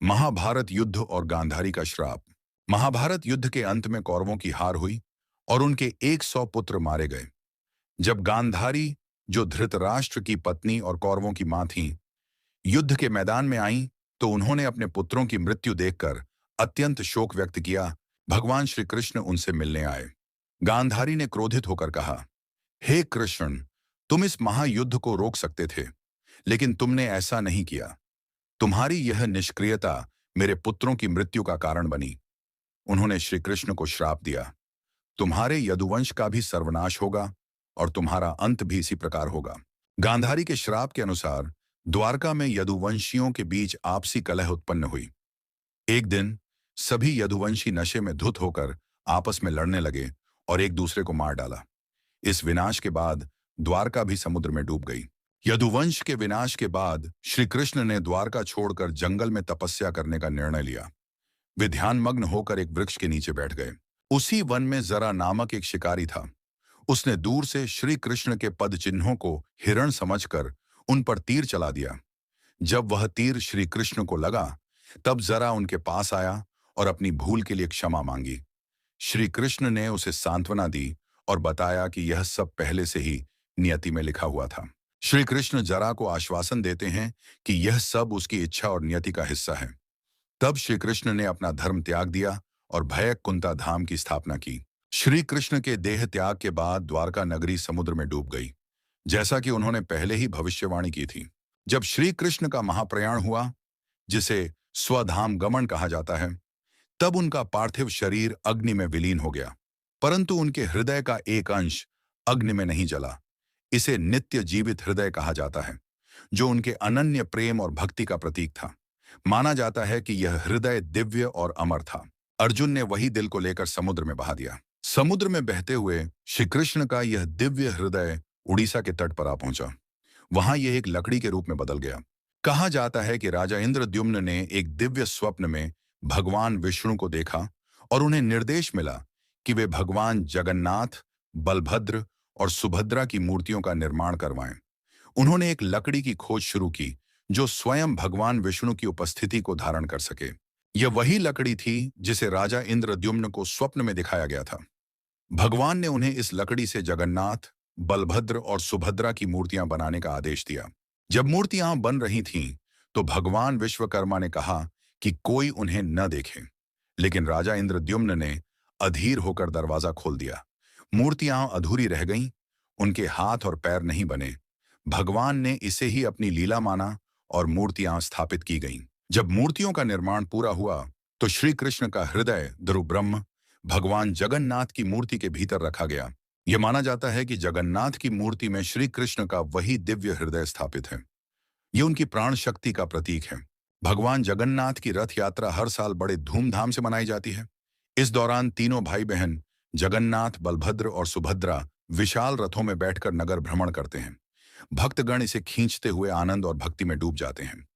महाभारत युद्ध और गांधारी का श्राप। महाभारत युद्ध के अंत में कौरवों की हार हुई और उनके 100 पुत्र मारे गए। जब गांधारी, जो धृतराष्ट्र की पत्नी और कौरवों की मां थीं, युद्ध के मैदान में आईं, तो उन्होंने अपने पुत्रों की मृत्यु देखकर अत्यंत शोक व्यक्त किया। भगवान श्री कृष्ण उनसे मिलने आए। गांधारी ने क्रोधित होकर कहा, हे कृष्ण, तुम इस महायुद्ध को रोक सकते थे, लेकिन तुमने ऐसा नहीं किया। तुम्हारी यह निष्क्रियता मेरे पुत्रों की मृत्यु का कारण बनी। उन्होंने श्री कृष्ण को श्राप दिया, तुम्हारे यदुवंश का भी सर्वनाश होगा और तुम्हारा अंत भी इसी प्रकार होगा। गांधारी के श्राप के अनुसार द्वारका में यदुवंशियों के बीच आपसी कलह उत्पन्न हुई। एक दिन सभी यदुवंशी नशे में धुत होकर आपस में लड़ने लगे और एक दूसरे को मार डाला। इस विनाश के बाद द्वारका भी समुद्र में डूब गई। यदुवंश के विनाश के बाद श्री कृष्ण ने द्वारका छोड़कर जंगल में तपस्या करने का निर्णय लिया। वे ध्यानमग्न होकर एक वृक्ष के नीचे बैठ गए। उसी वन में जरा नामक एक शिकारी था। उसने दूर से श्री कृष्ण के पद चिन्हों को हिरण समझकर उन पर तीर चला दिया। जब वह तीर श्री कृष्ण को लगा, तब जरा उनके पास आया और अपनी भूल के लिए क्षमा मांगी। श्री कृष्ण ने उसे सांत्वना दी और बताया कि यह सब पहले से ही नियति में लिखा हुआ था। श्री कृष्ण जरा को आश्वासन देते हैं कि यह सब उसकी इच्छा और नियति का हिस्सा है। तब श्री कृष्ण ने अपना धर्म त्याग दिया और भयक कुंता धाम की स्थापना की। श्री कृष्ण के देह त्याग के बाद द्वारका नगरी समुद्र में डूब गई, जैसा कि उन्होंने पहले ही भविष्यवाणी की थी। जब श्री कृष्ण का महाप्रयाण हुआ, जिसे स्वधाम गमन कहा जाता है, तब उनका पार्थिव शरीर अग्नि में विलीन हो गया, परंतु उनके हृदय का एक अंश अग्नि में नहीं जला। इसे नित्य जीवित हृदय कहा जाता है, जो उनके अनन्य प्रेम और भक्ति का प्रतीक था। माना जाता है कि यह हृदय दिव्य और अमर था। अर्जुन ने वही दिल को लेकर समुद्र में बहा दिया। समुद्र में बहते हुए श्री कृष्ण का यह दिव्य हृदय उड़ीसा के तट पर आ पहुंचा। वहां यह एक लकड़ी के रूप में बदल गया। कहा जाता है कि राजा इंद्रद्युम्न ने एक दिव्य स्वप्न में भगवान विष्णु को देखा और उन्हें निर्देश मिला कि वे भगवान जगन्नाथ, बलभद्र और सुभद्रा की मूर्तियों का निर्माण करवाएं। उन्होंने एक लकड़ी की खोज शुरू की जो स्वयं भगवान विष्णु की उपस्थिति को धारण कर सके। यह वही लकड़ी थी जिसे राजा इंद्रद्युम्न को स्वप्न में दिखाया गया था। भगवान ने उन्हें इस लकड़ी से जगन्नाथ, बलभद्र और सुभद्रा की मूर्तियां बनाने का आदेश दिया। जब मूर्तियां बन रही थीं, तो भगवान विश्वकर्मा ने कहा कि कोई उन्हें न देखे, लेकिन राजा इंद्रद्युम्न ने अधीर होकर दरवाजा खोल दिया। मूर्तियां अधूरी रह गईं, उनके हाथ और पैर नहीं बने। भगवान ने इसे ही अपनी लीला माना और मूर्तियां स्थापित की गईं। जब मूर्तियों का निर्माण पूरा हुआ, तो श्री कृष्ण का हृदय ध्रुव ब्रह्म भगवान जगन्नाथ की मूर्ति के भीतर रखा गया। यह माना जाता है कि जगन्नाथ की मूर्ति में श्री कृष्ण का वही दिव्य हृदय स्थापित है। यह उनकी प्राण शक्ति का प्रतीक है। भगवान जगन्नाथ की रथ यात्रा हर साल बड़े धूमधाम से मनाई जाती है। इस दौरान तीनों भाई बहन जगन्नाथ, बलभद्र और सुभद्रा विशाल रथों में बैठकर नगर भ्रमण करते हैं। भक्तगण इसे खींचते हुए आनंद और भक्ति में डूब जाते हैं।